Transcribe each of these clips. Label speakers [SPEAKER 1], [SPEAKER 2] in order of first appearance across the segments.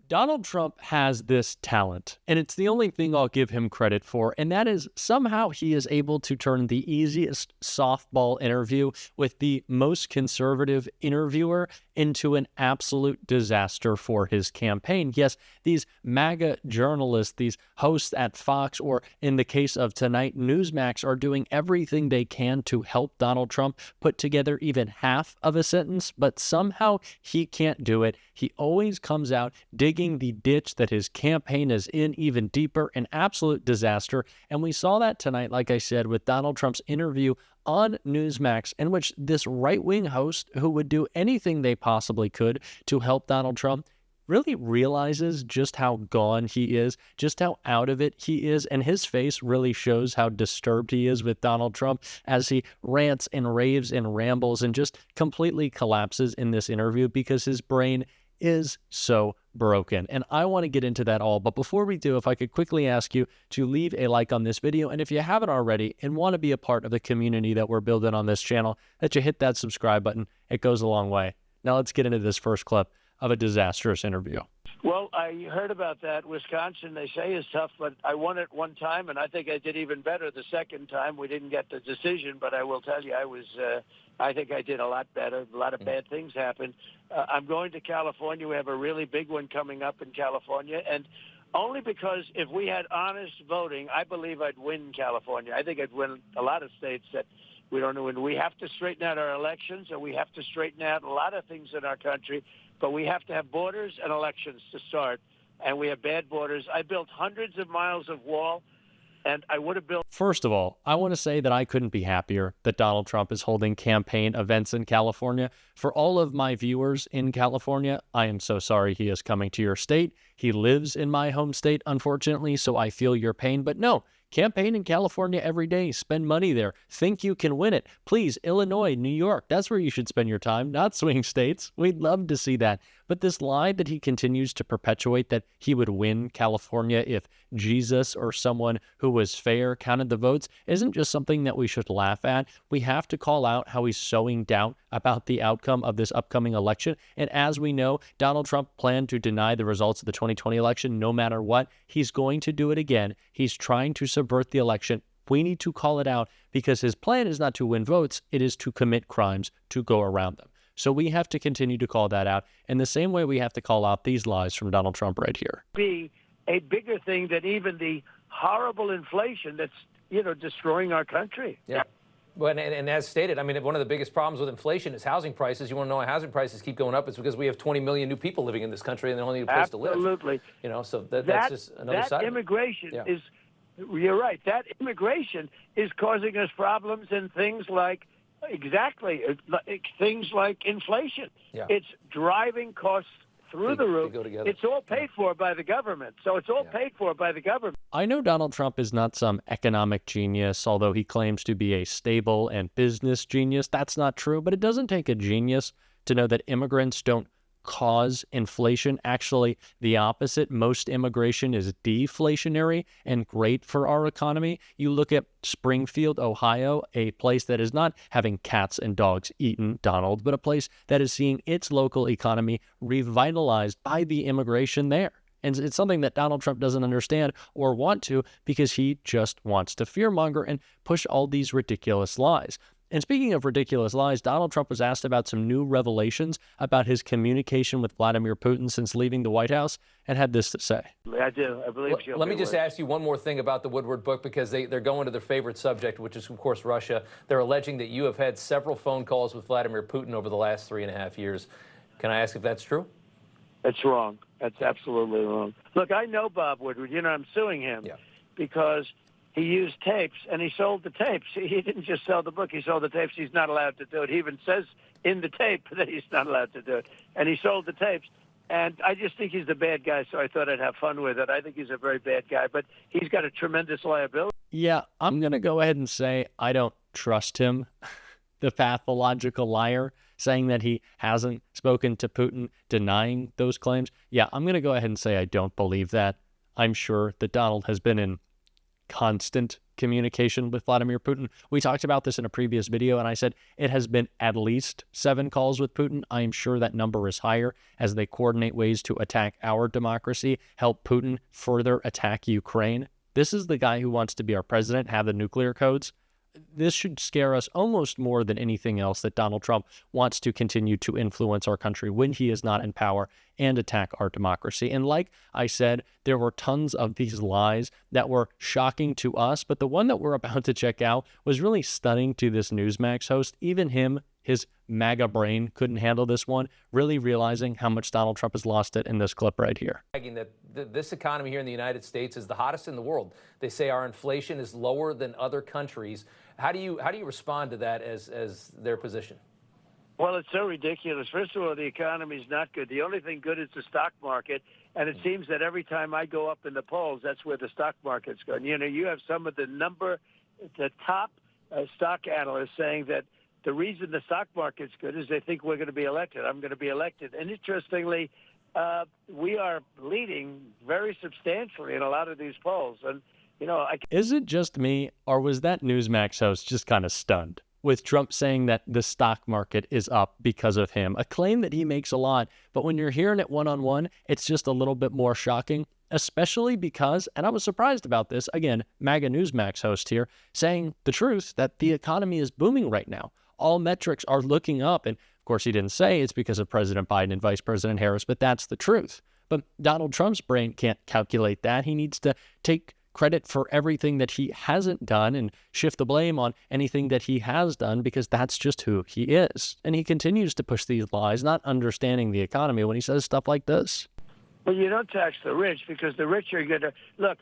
[SPEAKER 1] Donald Trump has this talent, and it's the only thing I'll give him credit for, and that is somehow he is able to turn the easiest softball interview with the most conservative interviewer into an absolute disaster for his campaign. Yes, these MAGA journalists, these hosts at Fox, or in the case of tonight, Newsmax, are doing everything they can to help Donald Trump put together even half of a sentence, but somehow he can't do it. He always comes out digging the ditch that his campaign is in even deeper, an absolute disaster. And we saw that tonight, like I said, with Donald Trump's interview on Newsmax, in which this right-wing host, who would do anything they possibly could to help Donald Trump, really realizes just how gone he is, just how out of it he is, and his face really shows how disturbed he is with Donald Trump as he rants and raves and rambles and just completely collapses in this interview because his brain is so broken. And I want to get into that all, but before we do, if I could quickly ask you to leave a like on this video, and if you haven't already and want to be a part of the community that we're building on this channel, that you hit that subscribe button. It goes a long way. Now let's get into this first clip of a disastrous interview.
[SPEAKER 2] Well, I heard about that. Wisconsin, they say, is tough, but I won it one time, and I think I did even better the second time. We didn't get the decision, but I will tell you, I think I did a lot better. A lot of bad things happened. I'm going to California. We have a really big one coming up in California, and only because if we had honest voting, I believe I'd win California. I think I'd win a lot of states that we don't win. We have to straighten out our elections, and we have to straighten out a lot of things in our country. But we have to have borders and elections to start, and we have bad borders. I built hundreds of miles of wall, and I would have built...
[SPEAKER 1] First of all, I want to say that I couldn't be happier that Donald Trump is holding campaign events in California. For all of my viewers in California, I am so sorry he is coming to your state. He lives in my home state, unfortunately, so I feel your pain. But no, campaign in California every day. Spend money there. Think you can win it. Please, Illinois, New York, that's where you should spend your time, not swing states. We'd love to see that. But this lie that he continues to perpetuate, that he would win California if Jesus or someone who was fair counted the votes, isn't just something that we should laugh at. We have to call out how he's sowing doubt about the outcome of this upcoming election. And as we know, Donald Trump planned to deny the results of the 2020 election no matter what. He's going to do it again. He's trying to subvert the election. We need to call it out because his plan is not to win votes. It is to commit crimes to go around them. So we have to continue to call that out in the same way we have to call out these lies from Donald Trump right here.
[SPEAKER 2] Be a bigger thing than even the horrible inflation that's, destroying our country.
[SPEAKER 3] Yeah. But, and as stated, I mean, one of the biggest problems with inflation is housing prices. You want to know why housing prices keep going up? It's because we have 20 million new people living in this country and they only need a place to live.
[SPEAKER 2] Absolutely.
[SPEAKER 3] So that's just another side.
[SPEAKER 2] That immigration is, you're right, that immigration is causing us problems in things like, things like inflation.
[SPEAKER 3] Yeah.
[SPEAKER 2] It's driving costs through the roof.
[SPEAKER 3] Go together.
[SPEAKER 2] It's all paid for by the government. So it's all paid for by the government.
[SPEAKER 1] I know Donald Trump is not some economic genius, although he claims to be a stable and business genius. That's not true, but it doesn't take a genius to know that immigrants don't cause inflation. Actually, the opposite. Most immigration is deflationary and great for our economy. You look at Springfield, Ohio, a place that is not having cats and dogs eaten, Donald, but a place that is seeing its local economy revitalized by the immigration there. And it's something that Donald Trump doesn't understand or want to, because he just wants to fearmonger and push all these ridiculous lies. And speaking of ridiculous lies, Donald Trump was asked about some new revelations about his communication with Vladimir Putin since leaving the White House, and had this to say.
[SPEAKER 2] I do. I believe she'll
[SPEAKER 3] Let me just ask you one more thing about the Woodward book, because they're going to their favorite subject, which is, of course, Russia. They're alleging that you have had several phone calls with Vladimir Putin over the last 3.5 years. Can I ask if that's true?
[SPEAKER 2] That's wrong. That's absolutely wrong. Look, I know Bob Woodward. I'm suing him because he used tapes, and he sold the tapes. He didn't just sell the book. He sold the tapes. He's not allowed to do it. He even says in the tape that he's not allowed to do it. And he sold the tapes. And I just think he's the bad guy, so I thought I'd have fun with it. I think he's a very bad guy, but he's got a tremendous liability.
[SPEAKER 1] Yeah, I'm going to go ahead and say I don't trust him, the pathological liar, saying that he hasn't spoken to Putin, denying those claims. Yeah, I'm going to go ahead and say I don't believe that. I'm sure that Donald has been in constant communication with Vladimir Putin. We talked about this in a previous video, and I said it has been at least 7 calls with Putin. I am sure that number is higher as they coordinate ways to attack our democracy, help Putin further attack Ukraine. This is the guy who wants to be our president, have the nuclear codes. This should scare us almost more than anything else, that Donald Trump wants to continue to influence our country when he is not in power and attack our democracy. And like I said, there were tons of these lies that were shocking to us, but the one that we're about to check out was really stunning to this Newsmax host. Even him, his MAGA brain, couldn't handle this one, really realizing how much Donald Trump has lost it in this clip right here.
[SPEAKER 3] That this economy here in the United States is the hottest in the world. They say our inflation is lower than other countries. How do you respond to that as their position?
[SPEAKER 2] Well, it's so ridiculous. First of all, the economy is not good. The only thing good is the stock market, and it seems that every time I go up in the polls, that's where the stock market's going. You know, you have some of the top stock analysts saying that the reason the stock market's good is they think we're going to be elected. I'm going to be elected. And interestingly, we are leading very substantially in a lot of these polls. And, you know,
[SPEAKER 1] is it just me, or was that Newsmax host just kind of stunned with Trump saying that the stock market is up because of him? A claim that he makes a lot, but when you're hearing it one-on-one, it's just a little bit more shocking, especially because, and I was surprised about this, again, MAGA Newsmax host here, saying the truth that the economy is booming right now. All metrics are looking up. And of course, he didn't say it's because of President Biden and Vice President Harris, but that's the truth. But Donald Trump's brain can't calculate that. He needs to take credit for everything that he hasn't done and shift the blame on anything that he has done, because that's just who he is. And he continues to push these lies, not understanding the economy when he says stuff like this.
[SPEAKER 2] Well, you don't tax the rich because the rich are going to look.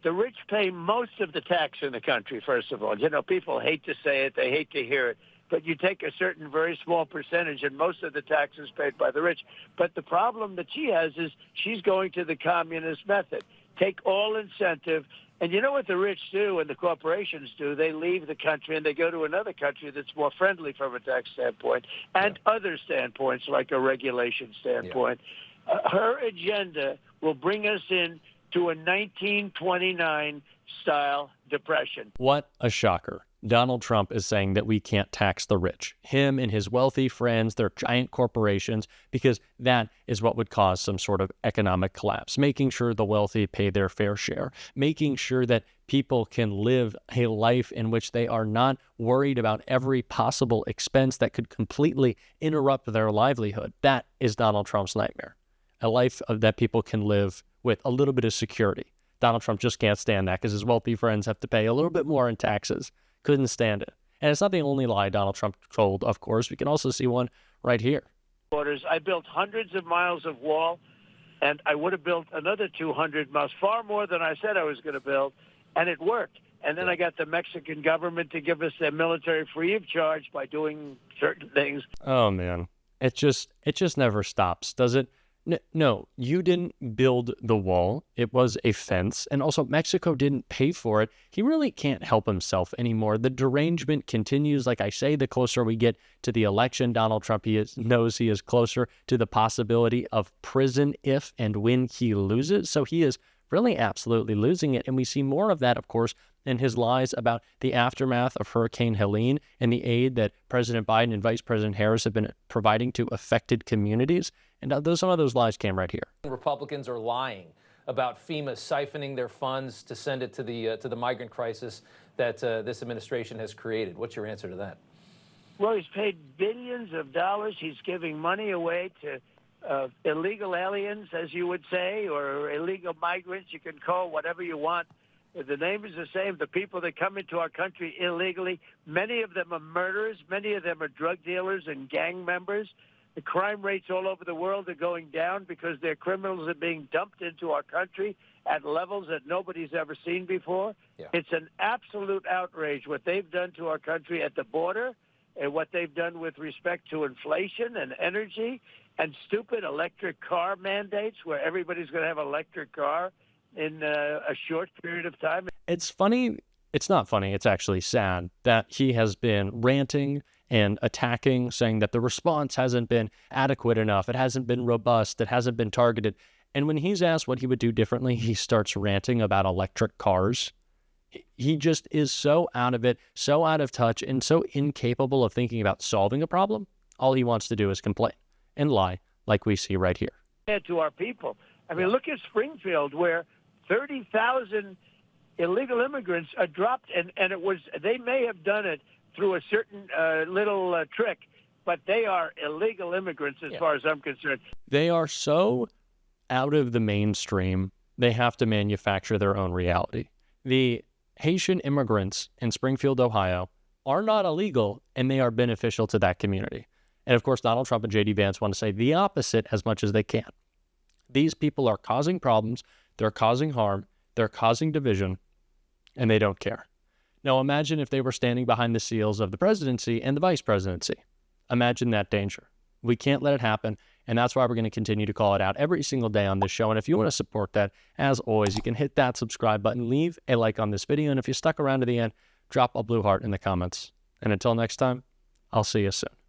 [SPEAKER 2] The rich pay most of the tax in the country, first of all. You know, people hate to say it. They hate to hear it. But you take a certain very small percentage, and most of the tax is paid by the rich. But the problem that she has is she's going to the communist method. Take all incentive. And you know what the rich do and the corporations do? They leave the country and they go to another country that's more friendly from a tax standpoint and other standpoints, like a regulation standpoint. Her agenda will bring us in to a 1929-style depression.
[SPEAKER 1] What a shocker. Donald Trump is saying that we can't tax the rich, him and his wealthy friends, their giant corporations, because that is what would cause some sort of economic collapse, making sure the wealthy pay their fair share, making sure that people can live a life in which they are not worried about every possible expense that could completely interrupt their livelihood. That is Donald Trump's nightmare, a life that people can live with a little bit of security. Donald Trump just can't stand that because his wealthy friends have to pay a little bit more in taxes. Couldn't stand it. And it's not the only lie Donald Trump told, of course. We can also see one right here.
[SPEAKER 2] I built hundreds of miles of wall, and I would have built another 200 miles, far more than I said I was going to build, and it worked. And then I got the Mexican government to give us their military free of charge by doing certain things.
[SPEAKER 1] Oh, man. It just never stops, does it? No, you didn't build the wall. It was a fence. And also, Mexico didn't pay for it. He really can't help himself anymore. The derangement continues. Like I say, the closer we get to the election, Donald Trump knows he is closer to the possibility of prison if and when he loses. So he is really absolutely losing it. And we see more of that, of course, in his lies about the aftermath of Hurricane Helene and the aid that President Biden and Vice President Harris have been providing to affected communities. And some of those lies came right here.
[SPEAKER 3] Republicans are lying about FEMA siphoning their funds to send it to the migrant crisis that this administration has created. What's your answer to that?
[SPEAKER 2] Well, he's paid billions of dollars. He's giving money away to illegal aliens, as you would say, or illegal migrants. You can call whatever you want. The name is the same. The people that come into our country illegally, many of them are murderers. Many of them are drug dealers and gang members. The crime rates all over the world are going down because their criminals are being dumped into our country at levels that nobody's ever seen before. Yeah. It's an absolute outrage what they've done to our country at the border and what they've done with respect to inflation and energy and stupid electric car mandates where everybody's going to have an electric car in a short period of time.
[SPEAKER 1] It's funny. It's not funny. It's actually sad that he has been ranting and attacking, saying that the response hasn't been adequate enough. It hasn't been robust. It hasn't been targeted. And when he's asked what he would do differently, he starts ranting about electric cars. He just is so out of it, so out of touch, and so incapable of thinking about solving a problem. All he wants to do is complain and lie, like we see right here.
[SPEAKER 2] To our people. I mean, look at Springfield, where 30,000 illegal immigrants are dropped, and they may have done it through a certain little trick, but they are illegal immigrants as far as I'm concerned.
[SPEAKER 1] They are so out of the mainstream, they have to manufacture their own reality. The Haitian immigrants in Springfield, Ohio, are not illegal, and they are beneficial to that community. And of course, Donald Trump and J.D. Vance want to say the opposite as much as they can. These people are causing problems, they're causing harm, they're causing division, and they don't care. Now imagine if they were standing behind the seals of the presidency and the vice presidency. Imagine that danger. We can't let it happen, and that's why we're going to continue to call it out every single day on this show. And if you want to support that, as always, you can hit that subscribe button, leave a like on this video, and if you stuck around to the end, drop a blue heart in the comments. And until next time, I'll see you soon.